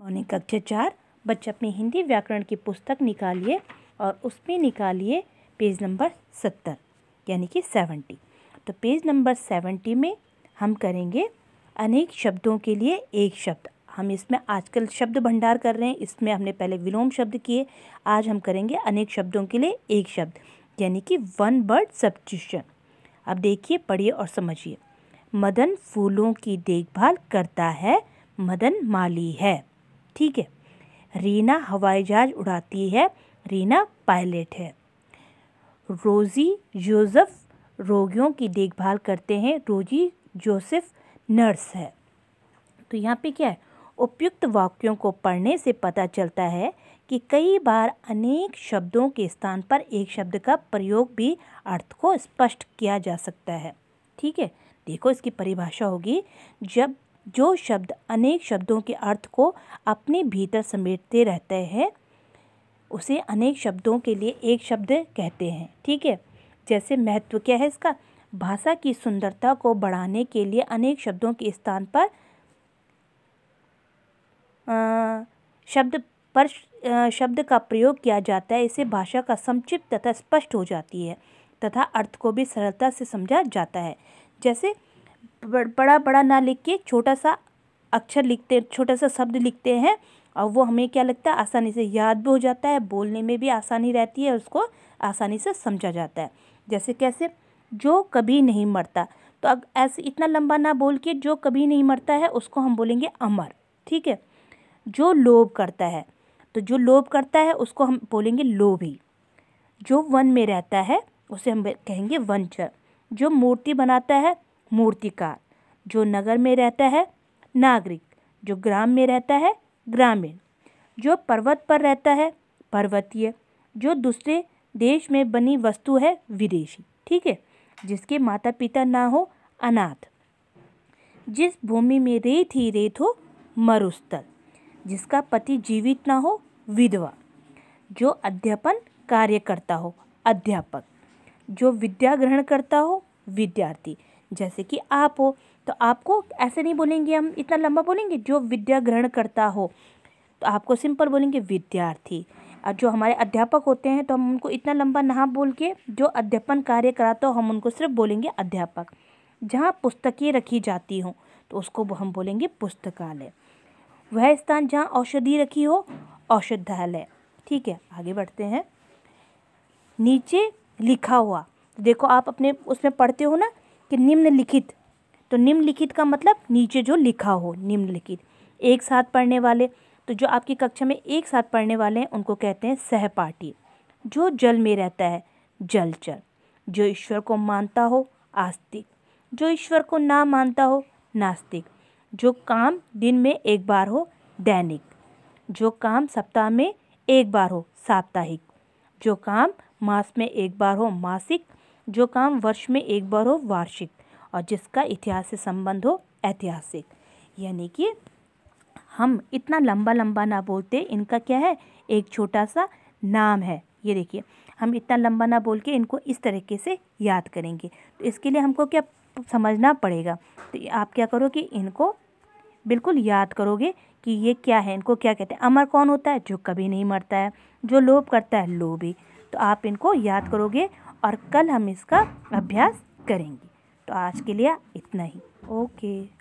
Morning कक्षा 4 बच्चे अपनी हिंदी व्याकरण की पुस्तक निकालिए और उसमें निकालिए पेज नंबर 70 यानी कि 70। तो पेज नंबर 70 में हम करेंगे अनेक शब्दों के लिए एक शब्द। हम इसमें आजकल शब्द भंडार कर रहे हैं, इसमें हमने पहले विलोम शब्द किए, आज हम करेंगे अनेक शब्दों के लिए एक शब्द यानी कि वन वर्ड सब्स्टिट्यूशन। अब देखिए, पढ़िए और समझिए। मदन फूलों की देखभाल करता है, मदन माली है। ठीक है। रीना हवाई जहाज उड़ाती है, रीना पायलट है। रोजी जोसेफ रोगियों की देखभाल करते हैं, रोजी जोसेफ नर्स है। तो यहाँ पे क्या है, उपयुक्त वाक्यों को पढ़ने से पता चलता है कि कई बार अनेक शब्दों के स्थान पर एक शब्द का प्रयोग भी अर्थ को स्पष्ट किया जा सकता है। ठीक है, देखो इसकी परिभाषा होगी, जब जो शब्द अनेक शब्दों के अर्थ को अपने भीतर समेटते रहते हैं उसे अनेक शब्दों के लिए एक शब्द कहते हैं। ठीक है, जैसे महत्व क्या है इसका, भाषा की सुंदरता को बढ़ाने के लिए अनेक शब्दों के स्थान पर शब्द का प्रयोग किया जाता है, इससे भाषा का संक्षिप्त तथा स्पष्ट हो जाती है तथा अर्थ को भी सरलता से समझा जाता है। जैसे बड़ा बड़ा ना लिख के छोटा सा अक्षर लिखते, छोटा सा शब्द लिखते हैं और वो हमें क्या लगता है, आसानी से याद भी हो जाता है, बोलने में भी आसानी रहती है, उसको आसानी से समझा जाता है। जैसे कैसे, जो कभी नहीं मरता, तो अब ऐसे इतना लंबा ना बोल के जो कभी नहीं मरता है उसको हम बोलेंगे अमर। ठीक है। जो लोभ करता है, तो जो लोभ करता है उसको हम बोलेंगे लोभी। जो वन में रहता है उसे हम कहेंगे वनचर। जो मूर्ति बनाता है, मूर्तिकार। जो नगर में रहता है, नागरिक। जो ग्राम में रहता है, ग्रामीण। जो पर्वत पर रहता है, पर्वतीय। जो दूसरे देश में बनी वस्तु है, विदेशी। ठीक है। जिसके माता पिता ना हो, अनाथ। जिस भूमि में रेत ही रेत हो, मरुस्थल। जिसका पति जीवित ना हो, विधवा। जो अध्यापन कार्य करता हो, अध्यापक। जो विद्या ग्रहण करता हो, विद्यार्थी। जैसे कि आप हो, तो आपको ऐसे नहीं बोलेंगे, हम इतना लंबा बोलेंगे। जो विद्या ग्रहण करता हो, तो आपको सिंपल बोलेंगे विद्यार्थी। और जो हमारे अध्यापक होते हैं तो हम उनको इतना लंबा ना बोल के, जो अध्यापन कार्य कराता हो हम उनको सिर्फ बोलेंगे अध्यापक। जहाँ पुस्तकें रखी जाती हों तो उसको हम बोलेंगे पुस्तकालय। वह स्थान जहाँ औषधि रखी हो, औषधालय। ठीक है, आगे बढ़ते हैं। नीचे लिखा हुआ, देखो आप अपने उसमें पढ़ते हो ना कि निम्नलिखित, तो निम्नलिखित का मतलब नीचे जो लिखा हो, निम्नलिखित। एक साथ पढ़ने वाले, तो जो आपकी कक्षा में एक साथ पढ़ने वाले हैं उनको कहते हैं सहपाठी। जो जल में रहता है, जलचर। जो ईश्वर को मानता हो, आस्तिक। जो ईश्वर को ना मानता हो, नास्तिक। जो काम दिन में एक बार हो, दैनिक। जो काम सप्ताह में एक बार हो, साप्ताहिक। जो काम मास में एक बार हो, मासिक। जो काम वर्ष में एक बार हो, वार्षिक। और जिसका इतिहास से संबंध हो, ऐतिहासिक। यानी कि हम इतना लंबा लंबा ना बोलते, इनका क्या है, एक छोटा सा नाम है। ये देखिए, हम इतना लंबा ना बोल के इनको इस तरीके से याद करेंगे। तो इसके लिए हमको क्या समझना पड़ेगा, तो आप क्या करो कि इनको बिल्कुल याद करोगे कि ये क्या है, इनको क्या कहते हैं। अमर कौन होता है, जो कभी नहीं मरता है। जो लोभ करता है, लोभी। तो आप इनको याद करोगे और कल हम इसका अभ्यास करेंगे। तो आज के लिए इतना ही। ओके।